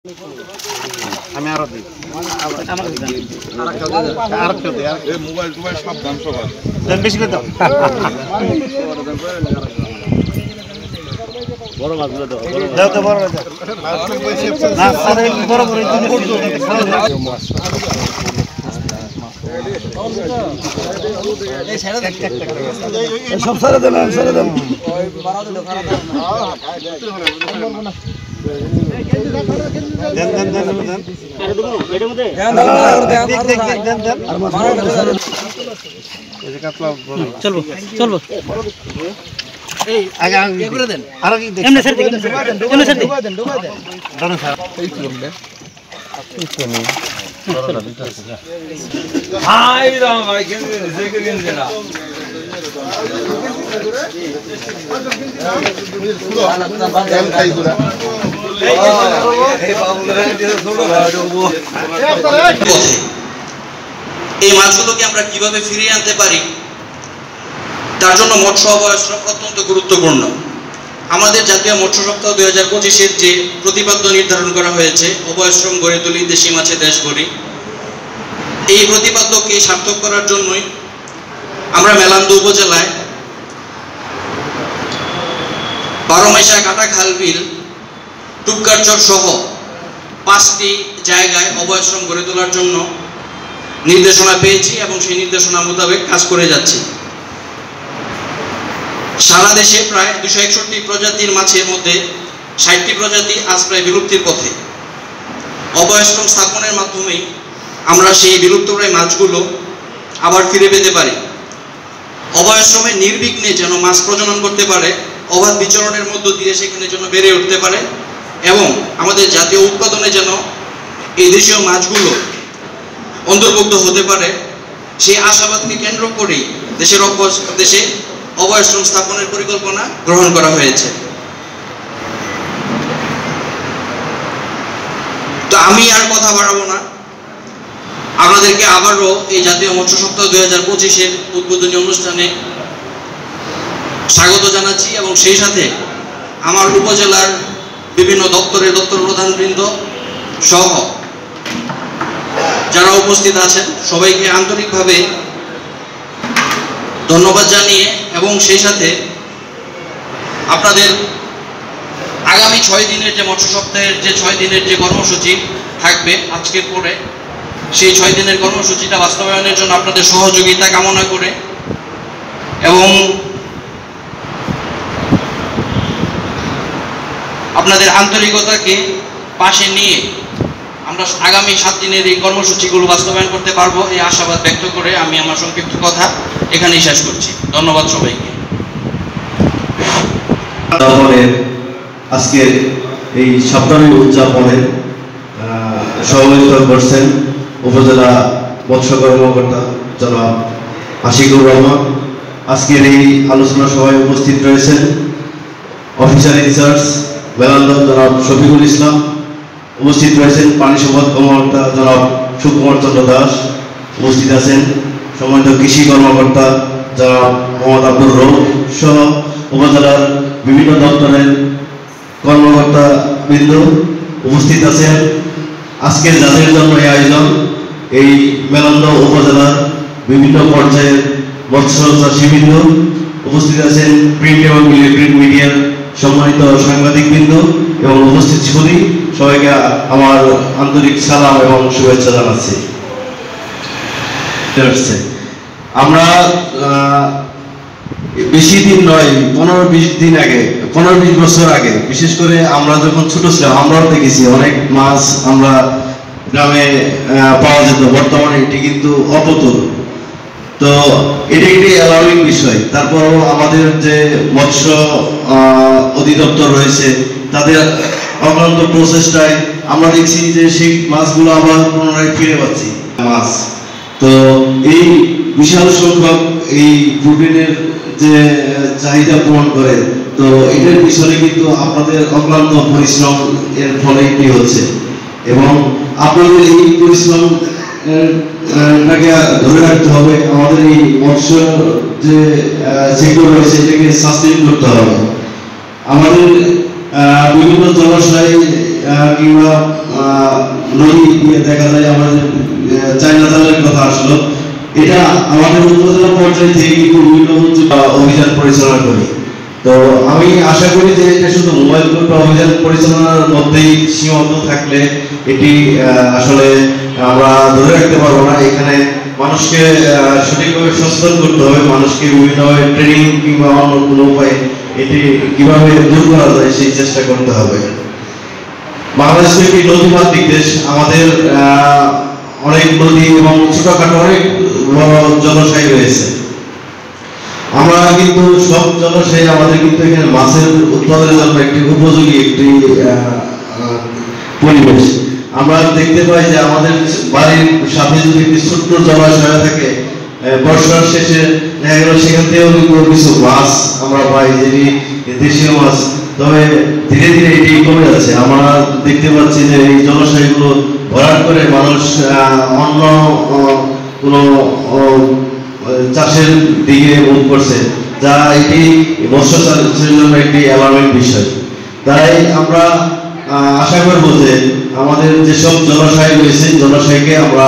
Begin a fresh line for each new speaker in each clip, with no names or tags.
আমি আরো দিই মোবাইল টোবাইল সব দাম সবার বেশি করে দাও বড় মাছ দাও দাও তো বড় মাছ না আরে বড় বড় এই ছেড়ে দেন সব ছেড়ে দেন ওই বাড়াও দিও খারাপ না দেন দেন দেন দেন আরে দেখো এর মধ্যে দেন দেন আর মাছ এই যে কাতলা চলবো চলবো এই আগে আগে করে দেন আর কি দেন এমনে স্যার দেন এমনে স্যার দেন ডুবা দেন দাও স্যার এই কি এমনে এই কি এমনে হাই রাম ভাই কেন জেগে গেল না
এই মাছগুলোকে আমরা কিভাবে ফিরিয়ে আনতে পারি তার জন্য মৎস্য অভয়াশ্রম অত্যন্ত গুরুত্বপূর্ণ। আমাদের জাতীয় মৎস্য সপ্তাহ 2025-এর যে প্রতিপাদ্য নির্ধারণ করা হয়েছে, অভয়াশ্রম গড়ে তুলি দেশি মাছে দেশ গড়ি, এই প্রতিপাদ্যকে সার্থক করার জন্যই আমরা মেলান্দু উপজেলায় 12 মাইশা কাটা খালবিল টুপকারচর সহ 5টি জায়গায় অভয়াশ্রম গড়ে তোলার জন্য নির্দেশনা পেয়েছি এবং সেই নির্দেশনা মোতাবেক কাজ করে যাচ্ছি। সারা দেশে প্রায় 261 প্রজাতির মাছের মধ্যে 60টি প্রজাতি আজ প্রায় বিলুপ্তির পথে। অভয়াশ্রম স্থাপনের মাধ্যমেই আমরা সেই বিলুপ্তপ্রায় মাছগুলো আবার ফিরে পেতে পারি। অভয়াশ্রমে নির্বিঘ্নে যেন মাছ প্রজনন করতে পারে, অবাধ বিচরণের মধ্য দিয়ে সেখানে যেন বেড়ে উঠতে পারে এবং আমাদের জাতীয় উৎপাদনে যেন এই দেশীয় মাছগুলো অন্তর্ভুক্ত হতে পারে, সেই আশাবাদকে কেন্দ্র করেই দেশে অভয়াশ্রম স্থাপনের পরিকল্পনা গ্রহণ করা হয়েছে। তো আমি আর কথা বাড়াবো না, আপনাদেরকে আবারও এই জাতীয় মৎস্য সপ্তাহ 2025-এর উদ্বোধনী অনুষ্ঠানে স্বাগত জানাচ্ছি এবং সেই সাথে আমার উপজেলার বিভিন্ন দপ্তরের দপ্তর প্রধানবৃন্দ সহ যারা উপস্থিত আছেন সবাইকে আন্তরিকভাবে ধন্যবাদ জানিয়ে এবং সেই সাথে আপনাদের আগামী 6 দিনের যে মৎস্য সপ্তাহের যে 6 দিনের যে কর্মসূচি থাকবে আজকের পরে, সেই 6 দিনের কর্মসূচিটা বাস্তবায়নের জন্য আপনাদের সহযোগিতা কামনা করে এবং আপনাদের আন্তরিকতাকে পাশে নিয়ে আমরা আগামী 7 দিনের এই কর্মসূচিগুলো বাস্তবায়ন করতে পারবো এই আশাবাদ ব্যক্ত করে আমি আমার সংক্ষিপ্ত কথা এখানেই শেষ করছি। ধন্যবাদ সবাইকে।
আজকে এই সপ্তাহ উদযাপনে সহযোগিতা করছেন উপজেলা মৎস্য কর্মকর্তা জনাব আশিকুর রহমান। আজকের এই আলোচনা সভায় উপস্থিত রয়েছেন অফিসার ইনচার্জ মেলান্দু জনাব শফিকুল ইসলাম, উপস্থিত রয়েছেন পানি সম্পদ কর্মকর্তা জনাব সুকুমার চন্দ্র দাস, উপস্থিত আছেন সম্মানিত কৃষি কর্মকর্তা জনাব মোহাম্মদ আব্দুর রৌফ সহ উপজেলার বিভিন্ন দপ্তরের কর্মকর্তা বৃন্দ উপস্থিত আছেন। আজকের যাদের জন্য এই আয়োজন, এই মেলান্দু উপজেলার বিভিন্ন পর্যায়ের মৎস্য চাষীবৃন্দ উপস্থিত আছেন, প্রিন্ট এবং ইলেকট্রিক মিডিয়ার সম্মানিত সাংবাদিকবৃন্দ এবং উপস্থিত সুধী সবাইকে আমার আন্তরিক সালাম এবং শুভেচ্ছা জানাচ্ছি। আমরা বেশি দিন নয়, 15-20 দিন আগে, 15-20 বছর আগে, বিশেষ করে আমরা যখন ছোট ছিলাম আমরাও দেখেছি অনেক মাছ আমরা গ্রামে পাওয়া যেত। বর্তমানে এটি কিন্তু অপতুল। তো এটি একটি অ্যালার্মিং বিষয়। তারপরও আমাদের যে মৎস্য অধিদপ্তর রয়েছে তাদের অক্লান্ত প্রচেষ্টায় আমরা দেখছি যে সেই মাছগুলো আবার পুনরায় ফিরে পাচ্ছি মাছ। তো এই বিশাল সংখ্যক এই প্রোটিনের যে চাহিদা পূরণ করে, তো এটার পিছনে কিন্তু আপনাদের অক্লান্ত পরিশ্রম এর ফলে কি হচ্ছে এবং আপনাদের এই পরিশ্রম ধরে রাখতে হবে। আমাদের এই মৎস্য যে সেক্টর রয়েছে এটাকে সাস্টেইন করতে হবে। আমাদের বিভিন্ন জলাশয় কিংবা নদী দেখা যায় আমাদের চায়না জালের কথা আসলো, এটা আমাদের উপজেলা পর্যায়ে থেকে কিন্তু বিভিন্ন অভিযান পরিচালনা করি। তো আমি আশা করি যে এটা শুধু মোবাইল কোর্ট অভিযান পরিচালনার মধ্যেই সীমাবদ্ধ থাকলে এটি আসলে আমরা ধরে রাখতে পারবো না। এখানে মানুষকে সঠিকভাবে সচেতন করতে হবে, মানুষকে বিভিন্নভাবে ট্রেনিং কিংবা অন্য কোনো উপায়ে এটি কিভাবে দূর করা যায় সেই চেষ্টা করতে হবে। বাংলাদেশ একটি নদীমাতৃক দেশ, আমাদের অনেক নদী এবং ছোটখাটো অনেক বড় জলাশয় রয়েছে। আমরা কিন্তু সব জলাশয়ে আমাদের কিন্তু এখানে মাছের উৎপাদনের জন্য একটি উপযোগী একটি পরিবেশ। আমরা দেখতে পাই যে আমাদের বাড়ির সাথে যদি একটি ছোট্ট জলাশয় থাকে, বর্ষার শেষে দেখা গেল সেখান থেকেও কিন্তু কিছু মাছ আমরা পাই, যেটি দেশীয় মাছ। তবে ধীরে ধীরে এটি কমে যাচ্ছে। আমরা দেখতে পাচ্ছি যে এই জলাশয়গুলো ভরাট করে মানুষ অন্য কোনো চাষের দিকে মুখ করছে, যা এটি মৎস্য চাষের জন্য একটি অ্যালার্মিং বিষয়। তাই আমরা আশা করব যে আমাদের যেসব জলাশয় রয়েছে, জলাশয়কে আমরা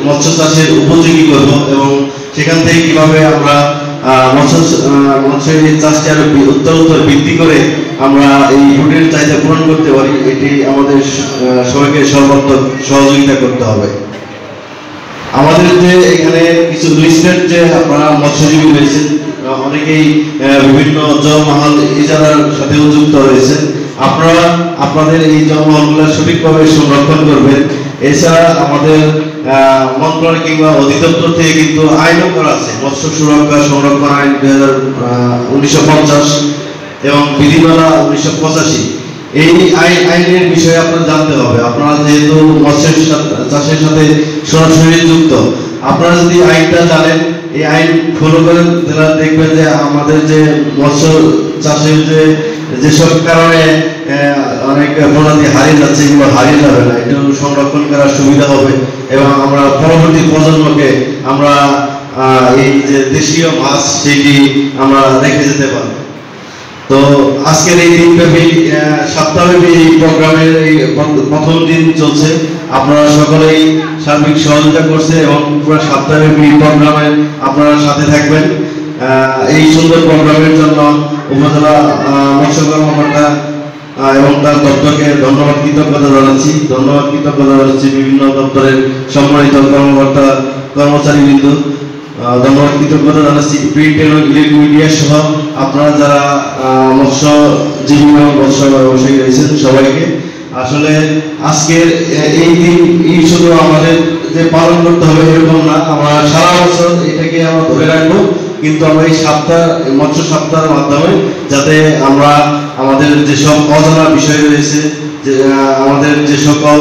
মৎস্য চাষের উপযোগী করব এবং সেখান থেকে কিভাবে আমরা মৎস্য চাষকে আরো উত্তরোত্তর বৃদ্ধি করে আমরা এই ফুডের চাহিদা পূরণ করতে পারি, এটি আমাদের সবাইকে সর্বাত্মক সহযোগিতা করতে হবে। আমাদের যে এখানে কিছু লিস্টেড যে আপনারা মৎস্যজীবী রয়েছেন, অনেকেই বিভিন্ন জলমহল ইজারার সাথেও যুক্ত রয়েছেন। আপনারা আপনাদের এই জলমহলগুলো সঠিকভাবে সংরক্ষণ করবেন। এছাড়া আমাদের মন্ত্রণালয় কিংবা অধিদপ্তর থেকে কিন্তু আইনও করা আছে, মৎস্য সুরক্ষা সংরক্ষণ আইন 1950 এবং বিধিমালা 1985। এই আইনের বিষয়ে আপনার জানতে হবে। আপনারা যেহেতু মৎস্য চাষের সাথে সরাসরি যুক্ত, আপনারা যদি আইনটা জানেন, এই আইন ফলো করেন, তাহলে দেখবেন যে আমাদের যে মৎস্য চাষের যেসব কারণে অনেক প্রজাতি হারিয়ে যাচ্ছে, এগুলো হারিয়ে যাবে না, এটা সংরক্ষণ করার সুবিধা হবে এবং আমরা পরবর্তী প্রজন্মকে আমরা এই যে দেশীয় মাছ সেটি আমরা রেখে যেতে পারবো। তো আজকের এই দিনব্যাপী সপ্তাহব্যাপী এই প্রোগ্রামের এই প্রথম দিন চলছে। আপনারা সকলেই সার্বিক সহযোগিতা করছে এবং পুরো সপ্তাহব্যাপী প্রোগ্রামে আপনারা সাথে থাকবেন। এই সুন্দর প্রোগ্রামের জন্য উপজেলা মৎস্য কর্মকর্তা এবং তার দপ্তরকে ধন্যবাদ কৃতজ্ঞতা জানাচ্ছি। বিভিন্ন দপ্তরের সম্মানিত কর্মকর্তা কর্মচারীবৃন্দ ধন্যবাদ কৃতজ্ঞতা জানাচ্ছি। প্রিন্ট এবং ইলেকট্রনিক মিডিয়া সহ আপনারা যারা মৎস্যজীবী এবং মৎস্য ব্যবসায়ী রয়েছেন সবাইকে। আসলে আজকের এই দিন শুধু আমাদের যে পালন করতে হবে এরকম না, আমরা সারা বছর এটাকে আমরা ধরে রাখবো, কিন্তু আমরা এই মৎস্য সপ্তাহের মাধ্যমে যাতে আমরা আমাদের যেসব অজানা বিষয় রয়েছে, যে আমাদের যে সকল